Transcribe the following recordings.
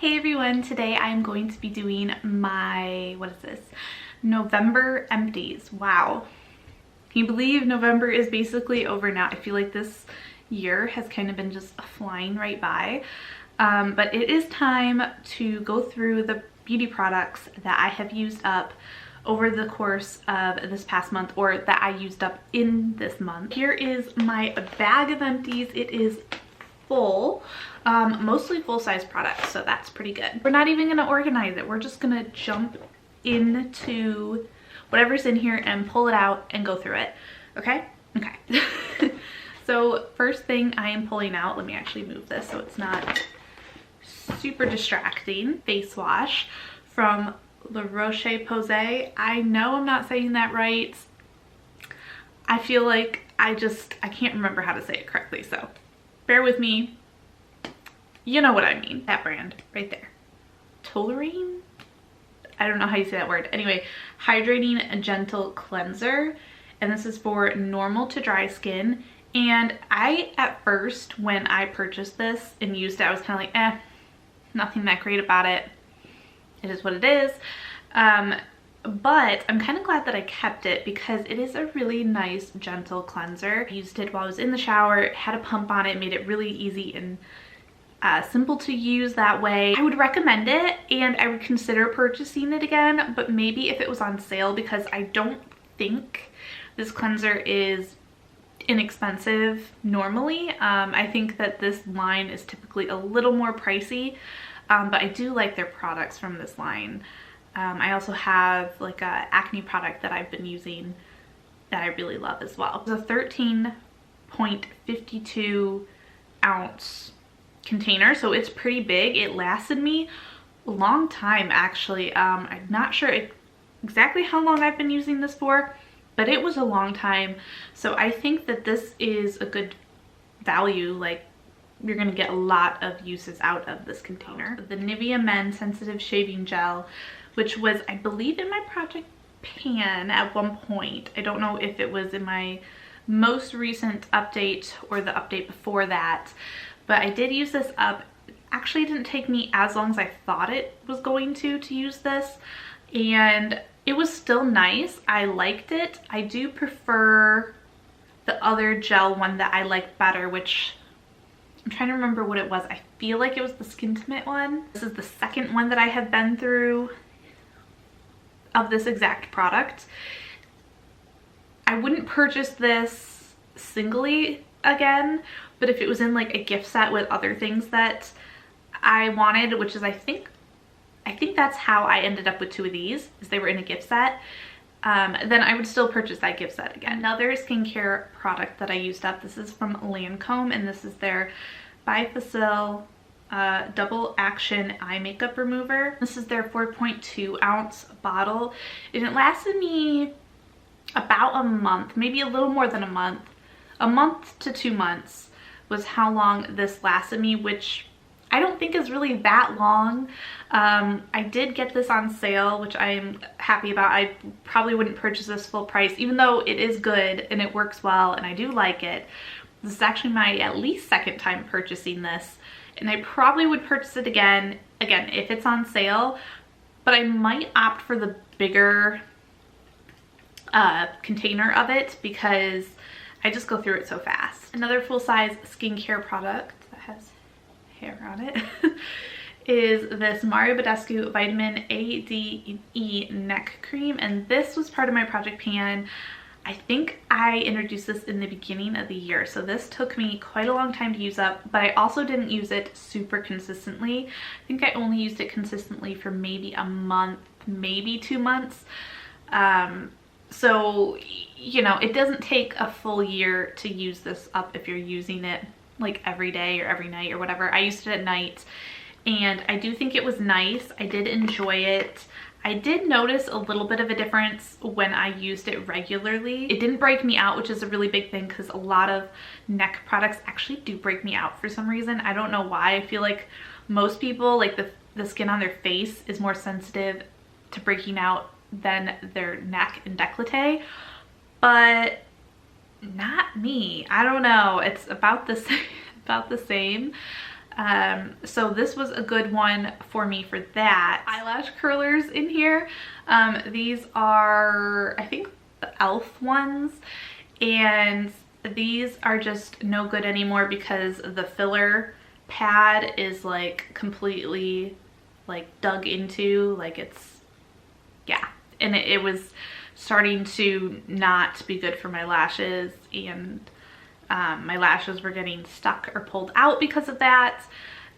Hey everyone, today I'm going to be doing my, November empties. Wow. Can you believe November is basically over now? I feel like this year has kind of been just flying right by. But it is time to go through the beauty products that I have used up over the course of this past month, or that I used up in this month. Here is my bag of empties. It is full, mostly full-size products, so that's pretty good. We're not even gonna organize it. We're just gonna jump into whatever's in here and pull it out and go through it. Okay? Okay. So first thing I am pulling out, let me actually move this so it's not super distracting. Face wash from the Roche-Posay. I know I'm not saying that right. I feel like I can't remember how to say it correctly, so bear with me. You know what I mean. That brand right there. Toleriane? I don't know how you say that word. Anyway, Hydrating Gentle Cleanser. And this is for normal to dry skin. And I, at first, when I purchased this and used it, I was kind of like, nothing that great about it. It is what it is. But I'm kind of glad that I kept it because it is a really nice gentle cleanser. I used it while I was in the shower. It had a pump on it, made it really easy and simple to use that way. I would recommend it and I would consider purchasing it again, but maybe if it was on sale, because I don't think this cleanser is inexpensive normally. I think that this line is typically a little more pricey, but I do like their products from this line. I also have like a acne product that I've been using that I really love as well. It's a 13.52 ounce container, so it's pretty big. It lasted me a long time actually. I'm not sure exactly how long I've been using this for, but it was a long time. So I think that this is a good value. Like, you're gonna get a lot of uses out of this container. The Nivea Men Sensitive Shaving Gel, which was, I believe, in my project pan at one point. I don't know if it was in my most recent update or the update before that, but I did use this up. Actually, it didn't take me as long as I thought it was going to use this, and it was still nice. I liked it. I do prefer the other gel one that I like better, which I'm trying to remember what it was. I feel like it was the Skintimate one. This is the second one that I have been through of this exact product. I wouldn't purchase this singly again, but if it was in like a gift set with other things that I wanted, which is I think that's how I ended up with two of these, is they were in a gift set, then I would still purchase that gift set again. Another skincare product that I used up, this is from Lancome, and this is their Bi-Facil double action eye makeup remover. This is their 4.2 ounce bottle, and it lasted me about a month, maybe a little more than a month. A month to 2 months was how long this lasted me, which I don't think is really that long. I did get this on sale, which I am happy about. I probably wouldn't purchase this full price, even though it is good and it works well and I do like it. This is actually my at least second time purchasing this, and I probably would purchase it again if it's on sale, but I might opt for the bigger container of it because I just go through it so fast. Another full-size skincare product that has hair on it is this Badescu Vitamin A, D, and E Neck Cream, and this was part of my project pan. I think I introduced this in the beginning of the year, so this took me quite a long time to use up, but I also didn't use it super consistently. I think I only used it consistently for maybe a month, maybe 2 months. So, you know, it doesn't take a full year to use this up if you're using it like every day or every night or whatever. I used it at night and I do think it was nice. I did enjoy it. I did notice a little bit of a difference when I used it regularly. It didn't break me out, which is a really big thing because a lot of neck products actually do break me out for some reason. I don't know why. I feel like most people, like the skin on their face is more sensitive to breaking out than their neck and décolleté, but not me. I don't know. It's about the same. So this was a good one for me for that. Eyelash curlers in here. These are, I think, the e.l.f. ones, and these are just no good anymore because the filler pad is like completely like dug into, like it's, yeah, and it was starting to not be good for my lashes, and my lashes were getting stuck or pulled out because of that.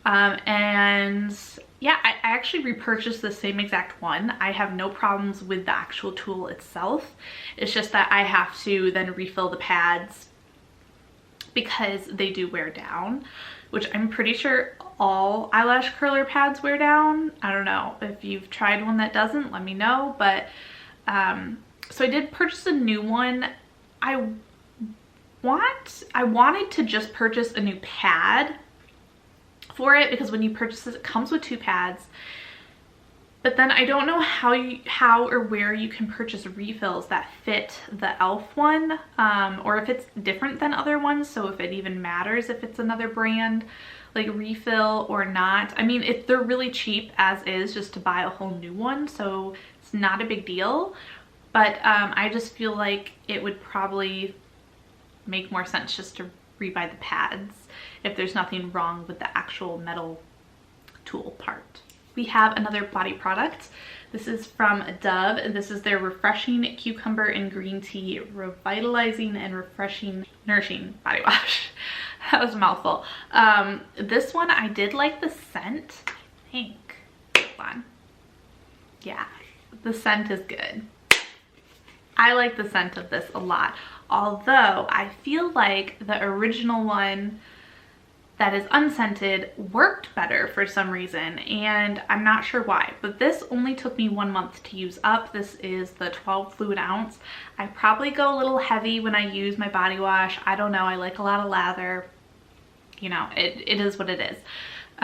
And yeah, I actually repurchased the same exact one. I have no problems with the actual tool itself. It's just that I have to then refill the pads because they do wear down, which I'm pretty sure all eyelash curler pads wear down. I don't know if you've tried one that doesn't, let me know. But so I did purchase a new one. I wanted to just purchase a new pad for it because when you purchase it comes with 2 pads, but then I don't know how or where you can purchase refills that fit the e.l.f. one, or if it's different than other ones, so if it even matters if it's another brand like refill or not. I mean, if they're really cheap as is just to buy a whole new one, so it's not a big deal, but I just feel like it would probably make more sense just to rebuy the pads if there's nothing wrong with the actual metal tool part. We have another body product. This is from Dove, and this is their Refreshing Cucumber and Green Tea Revitalizing and Refreshing Nourishing Body Wash. That was a mouthful. This one, I did like the scent, I think. Hold on. Yeah, the scent is good. I like the scent of this a lot. Although I feel like the original one that is unscented worked better for some reason, and I'm not sure why, but this only took me 1 month to use up. This is the 12 fluid ounce. I probably go a little heavy when I use my body wash. I don't know, I like a lot of lather. You know, it is what it is.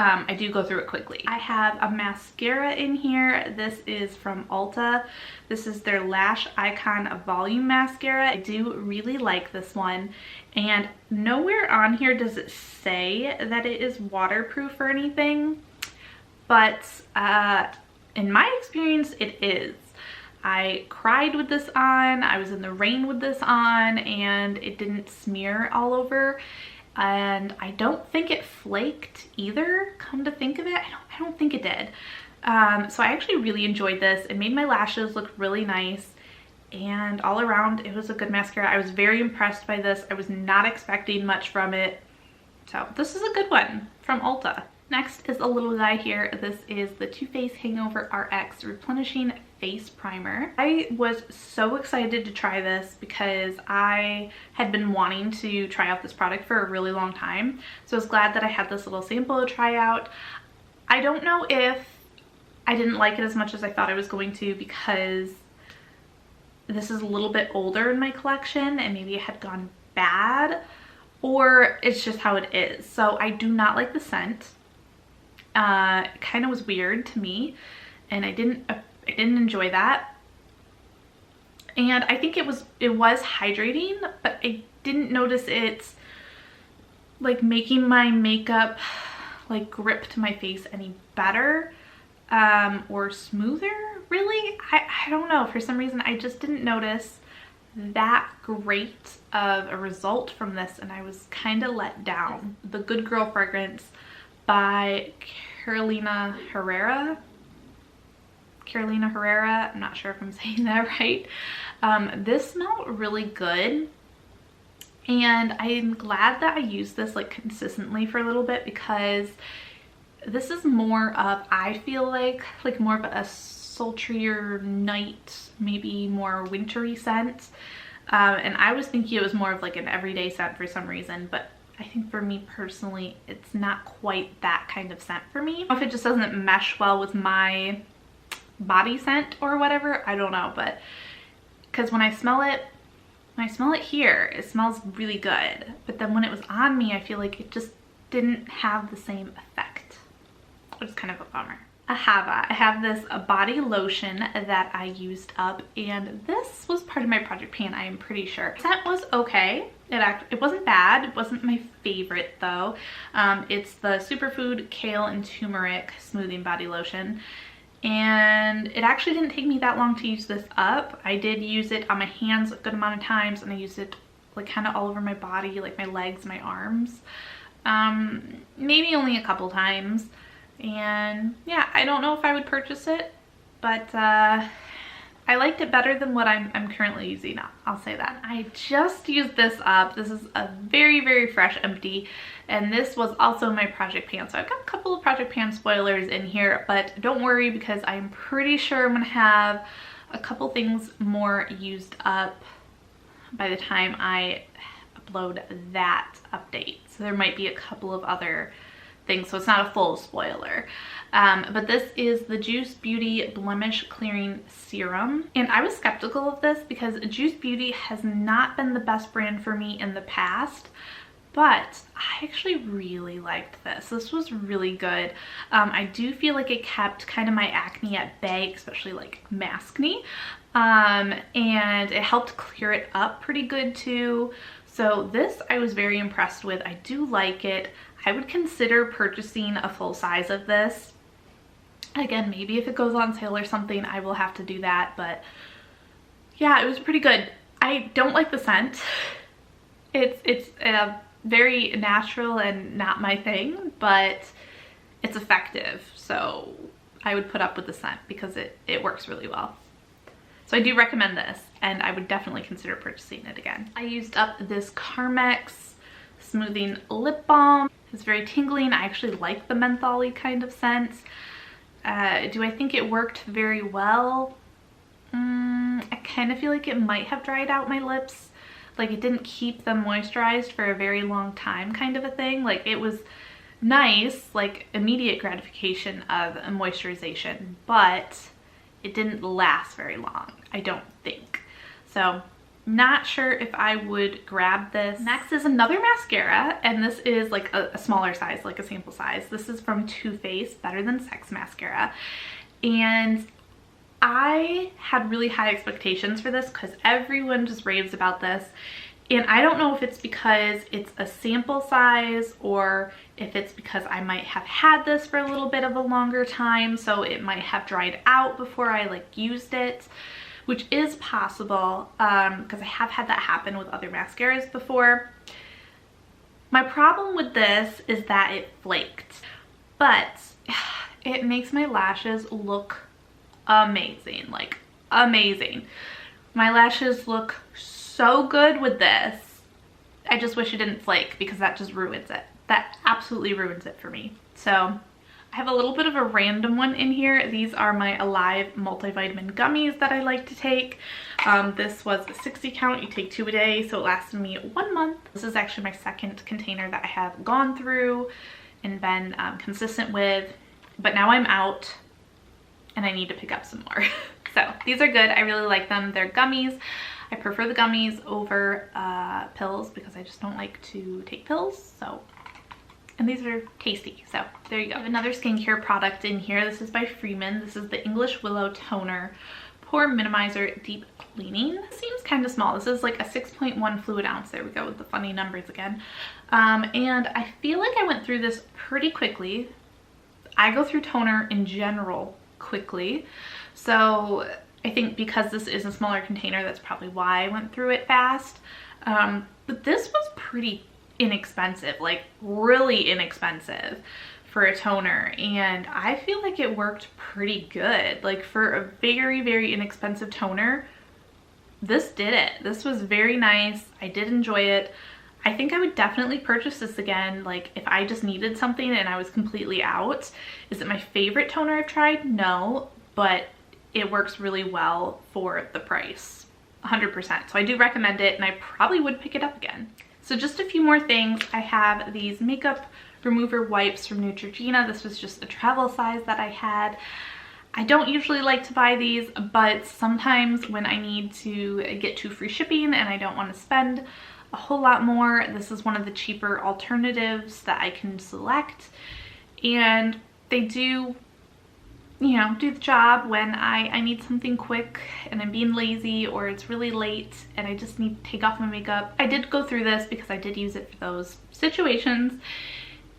I do go through it quickly. I have a mascara in here. This is from Ulta. This is their Lash Icon Volume Mascara. I do really like this one, and nowhere on here does it say that it is waterproof or anything, but in my experience it is. I cried with this on, I was in the rain with this on, and it didn't smear all over. And I don't think it flaked either, come to think of it. I don't think it did. So I actually really enjoyed this. It made my lashes look really nice, and all around it was a good mascara. I was very impressed by this. I was not expecting much from it. So this is a good one from Ulta. Next is a little guy here. This is the Too Faced Hangover RX Replenishing Face Primer. I was so excited to try this because I had been wanting to try out this product for a really long time. So I was glad that I had this little sample to try out. I don't know if I didn't like it as much as I thought I was going to because this is a little bit older in my collection and maybe it had gone bad, or it's just how it is. So I do not like the scent. It kind of was weird to me, and I didn't enjoy that. And I think it was hydrating, but I didn't notice it like making my makeup like grip to my face any better or smoother, really. I don't know, for some reason I just didn't notice that great of a result from this, and I was kind of let down. The Good Girl fragrance by Carolina Herrera, I'm not sure if I'm saying that right. This smelled really good, and I'm glad that I used this like consistently for a little bit because this is more of, I feel like more of a sultrier night, maybe more wintry scent, and I was thinking it was more of like an everyday scent for some reason, but I think for me personally, it's not quite that kind of scent for me. If it just doesn't mesh well with my body scent or whatever, I don't know, but because when I smell it here, it smells really good. But then when it was on me, I feel like it just didn't have the same effect, which is kind of a bummer. I have this body lotion that I used up, and this was part of my project pan, I am pretty sure. The scent was okay. It wasn't bad. It wasn't my favorite though. It's the Superfood Kale and Turmeric Smoothing Body Lotion. And it actually didn't take me that long to use this up. I did use it on my hands a good amount of times, and I used it like kind of all over my body, like my legs, my arms. Maybe only a couple times. And yeah, I don't know if I would purchase it, but I liked it better than what I'm currently using. I'll say that. I just used this up. This is a very, very fresh empty, and this was also my Project Pan. So I've got a couple of Project Pan spoilers in here, but don't worry because I'm pretty sure I'm gonna have a couple things more used up by the time I upload that update. So there might be a couple of other things, so it's not a full spoiler. But this is the Juice Beauty Blemish Clearing Serum. And I was skeptical of this because Juice Beauty has not been the best brand for me in the past, but I actually really liked this. This was really good. I do feel like it kept kind of my acne at bay, especially like maskne. And it helped clear it up pretty good too. So this I was very impressed with. I do like it. I would consider purchasing a full size of this. Again, maybe if it goes on sale or something, I will have to do that. But yeah, it was pretty good. I don't like the scent. It's very natural and not my thing, but it's effective. So I would put up with the scent because it works really well. So I do recommend this, and I would definitely consider purchasing it again. I used up this Carmex Smoothing Lip Balm. It's very tingling. I actually like the menthol-y kind of scent. Do I think it worked very well? I kind of feel like it might have dried out my lips. Like it didn't keep them moisturized for a very long time kind of a thing. Like it was nice, like immediate gratification of a moisturization, but it didn't last very long, I don't think. So not sure if I would grab this. Next is another mascara, and this is like a smaller size, like a sample size. This is from Too Faced Better Than Sex Mascara. And I had really high expectations for this because everyone just raves about this. And I don't know if it's because it's a sample size or if it's because I might have had this for a little bit of a longer time, so it might have dried out before I like used it, which is possible because I have had that happen with other mascaras before. My problem with this is that it flaked, but it makes my lashes look amazing, like amazing. My lashes look so good with this. I just wish it didn't flake because that just ruins it. That absolutely ruins it for me. So I have a little bit of a random one in here. These are my Alive multivitamin gummies that I like to take. This was a 60 count. You take 2 a day, so it lasted me 1 month. This is actually my second container that I have gone through and been consistent with, but now I'm out and I need to pick up some more. So these are good. I really like them. They're gummies. I prefer the gummies over pills because I just don't like to take pills. So, and these are tasty. So there you go. I have another skincare product in here. This is by Freeman. This is the English Willow Toner Pore Minimizer Deep Cleaning. This seems kind of small. This is like a 6.1 fluid ounce. There we go with the funny numbers again. And I feel like I went through this pretty quickly. I go through toner in general quickly. So I think because this is a smaller container, that's probably why I went through it fast. But this was pretty inexpensive, like really inexpensive for a toner. And I feel like it worked pretty good. Like for a very, very inexpensive toner, this did it. This was very nice. I did enjoy it. I think I would definitely purchase this again, like if I just needed something and I was completely out. Is it my favorite toner I've tried? No, but it works really well for the price, 100%. So I do recommend it, and I probably would pick it up again. So just a few more things. I have these makeup remover wipes from Neutrogena. This was just a travel size that I had. I don't usually like to buy these, but sometimes when I need to get to free shipping and I don't want to spend a whole lot more, this is one of the cheaper alternatives that I can select. And they do you know, do the job when I need something quick and I'm being lazy, or it's really late and I just need to take off my makeup. I did go through this because I did use it for those situations,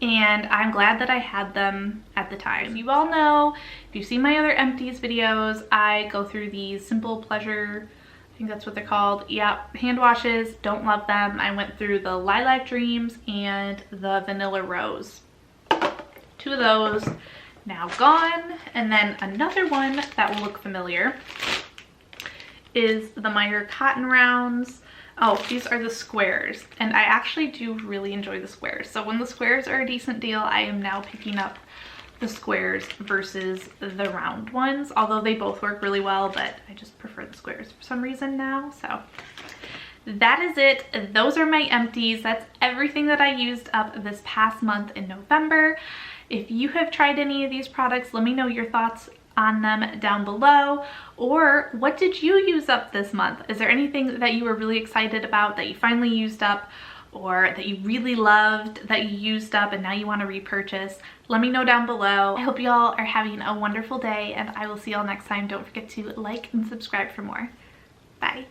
and I'm glad that I had them at the time. You all know, if you've seen my other Empties videos, I go through these Simple Pleasure, I think that's what they're called. Yep, hand washes, don't love them. I went through the Lilac Dreams and the Vanilla Rose. 2 of those now gone. And then another one that will look familiar is the Meyer Cotton Rounds. Oh, these are the squares, and I actually do really enjoy the squares. So when the squares are a decent deal, I am now picking up the squares versus the round ones, although they both work really well, but I just prefer the squares for some reason now. So that is it. Those are my empties. That's everything that I used up this past month in November. If you have tried any of these products, let me know your thoughts on them down below. Or what did you use up this month? Is there anything that you were really excited about that you finally used up, or that you really loved that you used up and now you want to repurchase? Let me know down below. I hope y'all are having a wonderful day, and I will see y'all next time. Don't forget to like and subscribe for more. Bye.